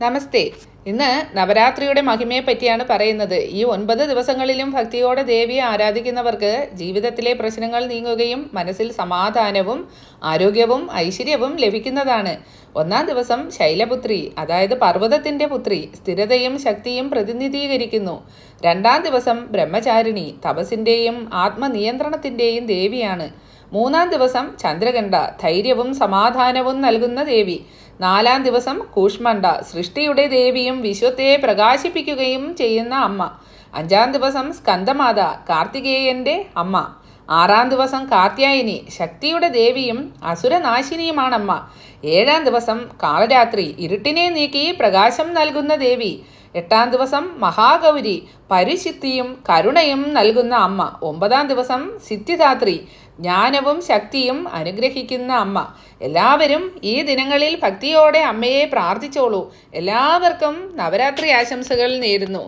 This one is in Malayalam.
നമസ്തേ. ഇന്ന് നവരാത്രിയുടെ മഹിമയെ പറ്റിയാണ് പറയുന്നത്. ഈ 9 ദിവസങ്ങളിലും ഭക്തിയോടെ ദേവിയെ ആരാധിക്കുന്നവർക്ക് ജീവിതത്തിലെ പ്രശ്നങ്ങൾ നീങ്ങുകയും മനസ്സിൽ സമാധാനവും ആരോഗ്യവും ഐശ്വര്യവും ലഭിക്കുന്നതാണ്. 1-ാം ദിവസം ശൈലപുത്രി, അതായത് പർവ്വതത്തിൻ്റെ പുത്രി, സ്ഥിരതയും ശക്തിയും പ്രതിനിധീകരിക്കുന്നു. 2-ാം ദിവസം ബ്രഹ്മചാരിണി, തപസ്സിൻ്റെയും ആത്മനിയന്ത്രണത്തിൻ്റെയും ദേവിയാണ്. 3-ാം ദിവസം ചന്ദ്രകണ്ഠ, ധൈര്യവും സമാധാനവും നൽകുന്ന ദേവി. 4-ാം ദിവസം കൂഷ്മണ്ഡ, സൃഷ്ടിയുടെ ദേവിയും വിശ്വത്തെ പ്രകാശിപ്പിക്കുകയും ചെയ്യുന്ന അമ്മ. 5-ാം ദിവസം സ്കന്ദമാത, കാർത്തികേയൻ്റെ അമ്മ. 6-ാം ദിവസം കാർത്യായനി, ശക്തിയുടെ ദേവിയും അസുരനാശിനിയുമാണമ്മ. 7-ാം ദിവസം കാളരാത്രി, ഇരുട്ടിനെ നീക്കി പ്രകാശം നൽകുന്ന ദേവി. 8-ാം ദിവസം മഹാഗൗരി, പരിശുദ്ധിയും കരുണയും നൽകുന്ന അമ്മ. 9-ാം ദിവസം സിദ്ധിദാത്രി, ജ്ഞാനവും ശക്തിയും അനുഗ്രഹിക്കുന്ന അമ്മ. എല്ലാവരും ഈ ദിനങ്ങളിൽ ഭക്തിയോടെ അമ്മയെ പ്രാർത്ഥിച്ചോളൂ. എല്ലാവർക്കും നവരാത്രി ആശംസകൾ നേരുന്നു.